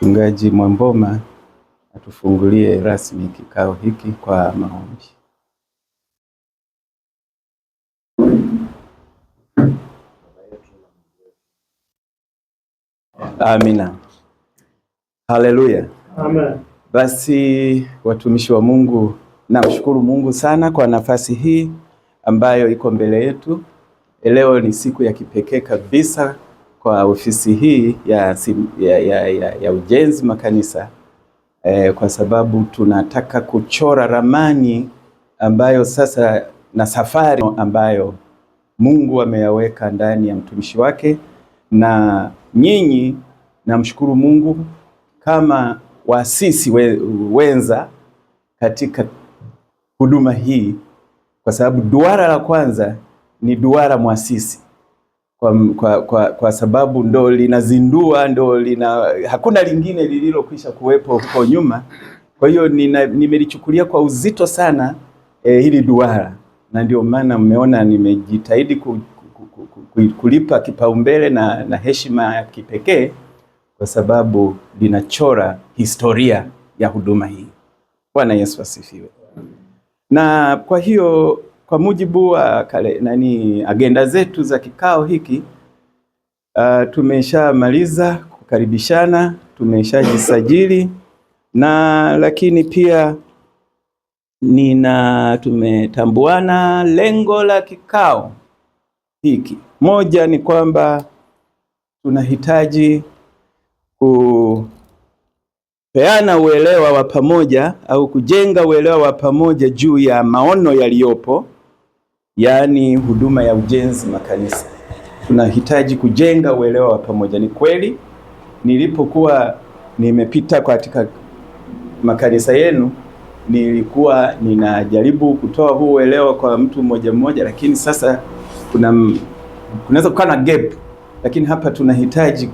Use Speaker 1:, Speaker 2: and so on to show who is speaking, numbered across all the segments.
Speaker 1: Mchungaji Mwamboma atufungulie rasmi kikao hiki kwa maombi. Amina. Haleluya.
Speaker 2: Amen.
Speaker 1: Basi watumishi wa Mungu, namshukuru Mungu sana kwa nafasi hii ambayo iko mbele yetu. Leo ni siku ya kipekee kabisa kwa ofisi hii ya ujenzi makanisa, kwa sababu tunataka kuchora ramani ambayo sasa na safari ambayo Mungu ameyaweka ndani ya mtumishi wake, na nyinyi namshukuru Mungu kama waasisi wenza katika huduma hii, kwa sababu duara la kwanza ni duara mwasisi kwa sababu ndo linazindua, hakuna lingine lililokwisha kuwepo huko nyuma. Kwa hiyo nimelichukulia kwa uzito sana hili duara, na ndio maana mmeona nimejitahidi kulipa kipaumbele na heshima ya kipekee, kwa sababu linachora historia ya huduma hii. Bwana Yesu asifiwe. Na kwa hiyo kwa mujibu wa agenda zetu za kikao hiki, tumeshamaliza kukaribishana, tumeshajisajili, na lakini pia tumetambuana lengo la kikao hiki. Moja ni kwamba tunahitaji kupeana uelewa wa pamoja au kujenga uelewa wa pamoja juu ya maono yaliyopo, yaani huduma ya ujenzi makanisa. Tunahitaji kujenga uelewa wa pamoja. Ni kweli nilipokuwa nimepita katika makanisa yenu, nilikuwa ninajaribu kutoa huu uelewa kwa mtu mmoja mmoja, lakini sasa kunaweza kuwa na gap, lakini hapa tunahitaji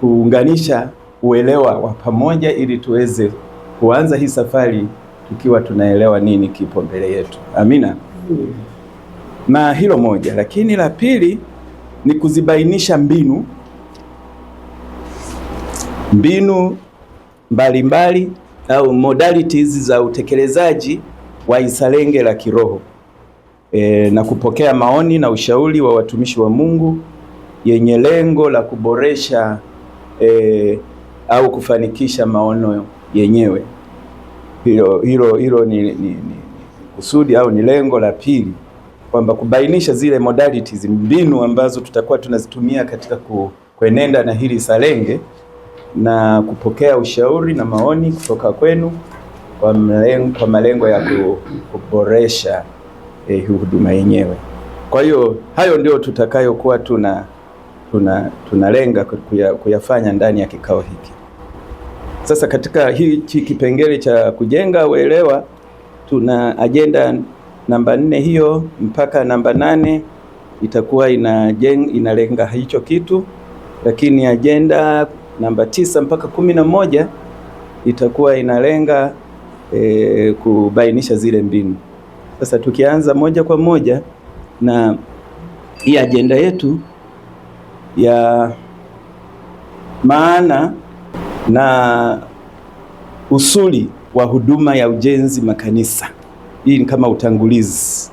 Speaker 1: kuunganisha uelewa wa pamoja ili tuweze kuanza hii safari tukiwa tunaelewa nini kipo mbele yetu. Amina. Na hilo moja, lakini la pili ni kuzibainisha mbinu mbalimbali au modalities za utekelezaji wa Isalenge la kiroho, na kupokea maoni na ushauri wa watumishi wa Mungu yenye lengo la kuboresha au kufanikisha maono yenyewe. Hilo ni kusudi au ni lengo la pili, kwamba kubainisha zile modalities, mbinu ambazo tutakuwa tunazitumia katika kuenenda na hili Isalenge, na kupokea ushauri na maoni kutoka kwenu kwa malengo ya kuboresha huduma yenyewe. Kwa hiyo hayo ndio tutakayokuwa tunalenga kuyafanya ndani ya kikao hiki. Sasa katika hiki kipengele cha kujenga uelewa, tuna agenda namba 4 hiyo mpaka namba 8 itakuwa inalenga hicho kitu, lakini agenda namba 9 mpaka 11 itakuwa inalenga kubainisha zile mbinu. Sasa tukianza moja kwa moja na hii agenda yetu ya maana na usuli wa huduma ya ujenzi makanisa. Hii ni kama utangulizi.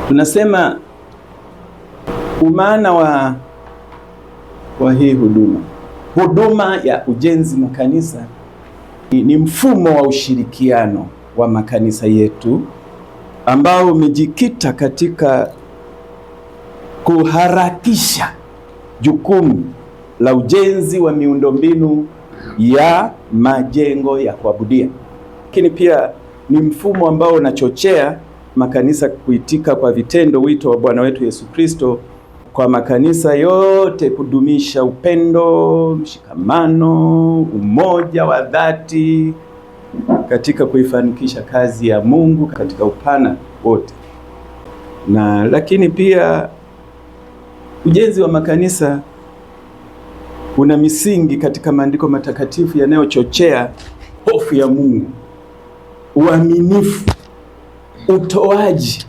Speaker 1: Tunasema umaana wa hii huduma ya ujenzi makanisa ni mfumo wa ushirikiano wa makanisa yetu ambao umejikita katika kuharakisha jukumu la ujenzi wa miundombinu ya majengo ya kuabudia. Lakini pia ni mfumo ambao unachochea makanisa kuitika kwa vitendo wito wa Bwana wetu Yesu Kristo kwa makanisa yote kudumisha upendo, mshikamano, umoja wa dhati katika kuifanikisha kazi ya Mungu katika upana wote. Lakini pia ujenzi wa makanisa una misingi katika maandiko matakatifu yanayochochea hofu ya Mungu, uaminifu, utoaji,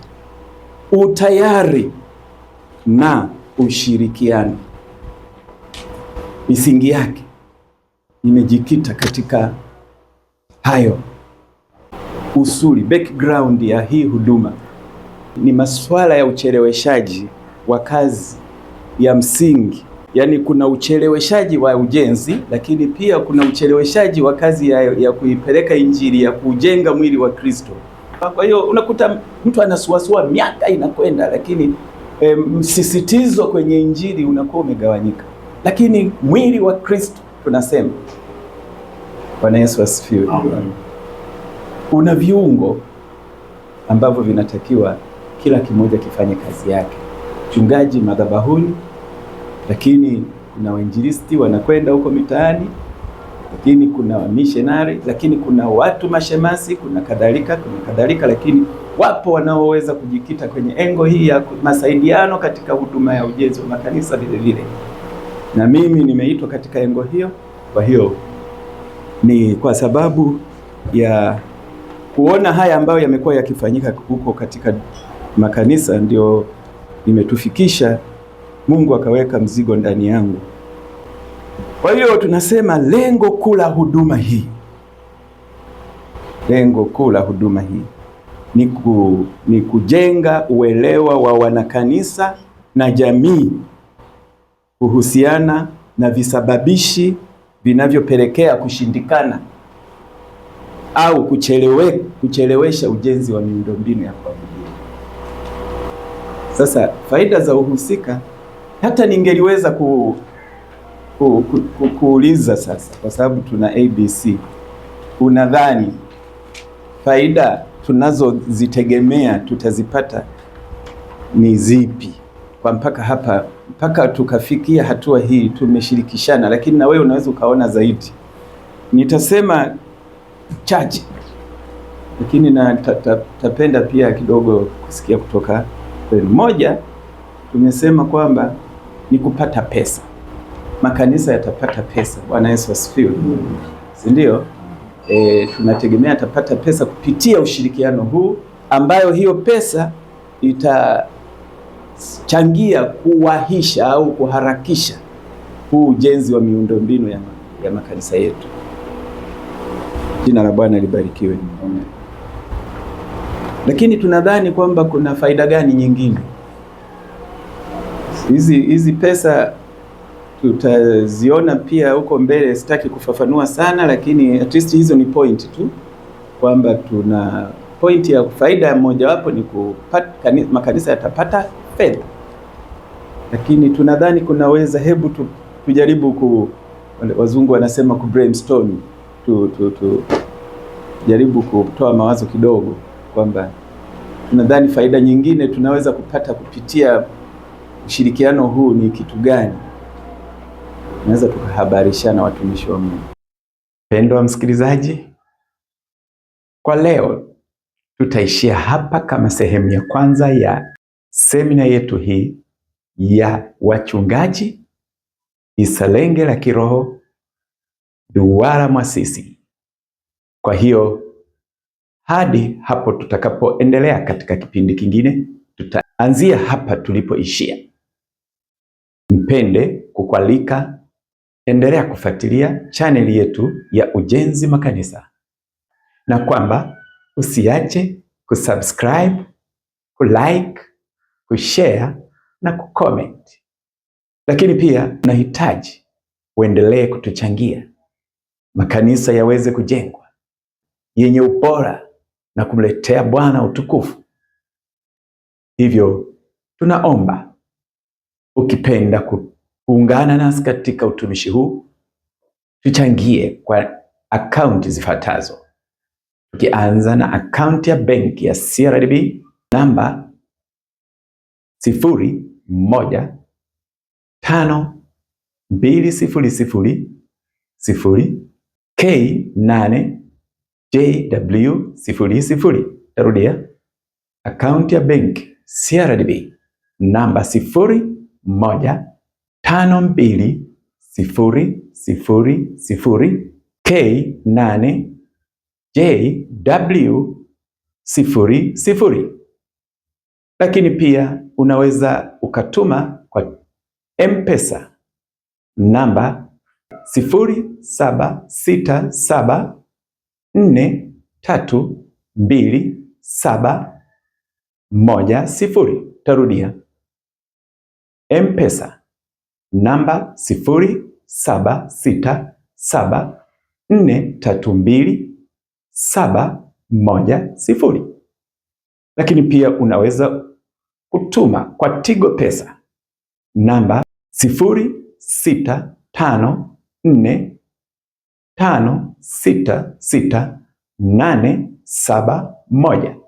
Speaker 1: utayari na ushirikiano. Misingi yake imejikita katika hayo usuli, background ya hii huduma ni masuala ya ucheleweshaji wa kazi ya msingi. Yaani kuna ucheleweshaji wa ujenzi, lakini pia kuna ucheleweshaji wa kazi ya kuipeleka Injili, ya kujenga mwili wa Kristo. Kwa hiyo unakuta mtu anasuasua, miaka inakwenda, lakini msisitizo kwenye Injili unakuwa umegawanyika. Lakini mwili wa Kristo tunasema, Bwana Yesu asifiwe, una viungo ambavyo vinatakiwa kila kimoja kifanye kazi yake. Mchungaji madhabahuni, lakini kuna wainjilisti wanakwenda huko mitaani, lakini kuna missionary, lakini kuna watu mashemasi, kuna kadhalika, lakini wapo wanaoweza kujikita kwenye engo hii ya masaidiano katika huduma ya ujenzi wa makanisa vile vile. Na mimi nimeitwa katika engo hiyo. Kwa hiyo ni kwa sababu ya kuona haya ambayo yamekuwa yakifanyika huko katika makanisa, ndio nimetufikisha, Mungu akaweka mzigo ndani yangu. Kwa hiyo tunasema lengo kuu la huduma hii, ni kujenga uelewa wa wanakanisa na jamii kuhusiana na visababishi vinavyopelekea kushindikana au kuchelewesha ujenzi wa miundombinu ya kuabudia. Sasa faida za uhusika, hata ningeliweza kuuliza sasa, kwa sababu tuna ABC, unadhani faida tunazozitegemea tutazipata ni zipi? Kwa mpaka tukafikia hatua hii tumeshirikishana, lakini na wewe unaweza ukaona zaidi. Nitasema chache, lakini tapenda pia kidogo kusikia kutoka kwenu. Moja, tumesema kwamba ni kupata pesa. Makanisa yatapata pesa. Bwana Yesu asifiwe. Si ndio? Tunategemea atapata pesa kupitia ushirikiano huu, ambayo hiyo pesa itachangia kuwahisha au kuharakisha huu ujenzi wa miundombinu ya makanisa yetu. Jina la Bwana libarikiwe. Lakini tunadhani kwamba kuna faida gani nyingine? Hizi pesa tutaziona pia huko mbele, sitaki kufafanua sana, lakini at least hizo ni point tu, kwamba tuna point ya faida mojawapo ni kupata, makanisa yatapata fedha. Lakini tunadhani kunaweza, hebu tujaribu wazungu wanasema brainstorm, jaribu kutoa mawazo kidogo, kwamba tunadhani faida nyingine tunaweza kupata kupitia ushirikiano huu ni kitu gani? Naweza tukahabarishana, watumishi wa Mungu. Mpendwa msikilizaji, kwa leo tutaishia hapa kama sehemu ya kwanza ya semina yetu hii ya wachungaji Isalenge la Kiroho Duara Mwasisi. Kwa hiyo hadi hapo tutakapoendelea katika kipindi kingine, tutaanzia hapa tulipoishia. Mpende kukualika, endelea kufuatilia chaneli yetu ya Ujenzi Makanisa, na kwamba usiache kusubscribe, kulike, kushare na kucomment. Lakini pia nahitaji uendelee kutuchangia makanisa yaweze kujengwa yenye ubora na kumletea Bwana utukufu. Hivyo tunaomba ukipenda kuungana nasi katika utumishi huu, tuchangie kwa akaunti zifuatazo. Tukianza na akaunti ya benki ya CRDB namba 01502000K8JW00. Tarudia, akaunti ya benki CRDB namba 01502000K8JW00. Lakini pia unaweza ukatuma kwa M-Pesa namba 0767432710. Tarudia. M-Pesa namba 0767432710. Lakini pia unaweza kutuma kwa Tigo Pesa namba 0654566871.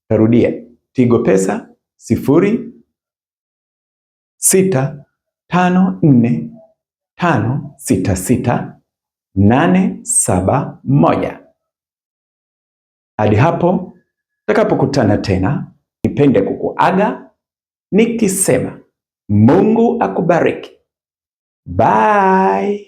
Speaker 1: Tarudia, Tigo Pesa 0654566871. Hadi hapo tutakapokutana tena, nipende kukuaga nikisema Mungu akubariki. Bye.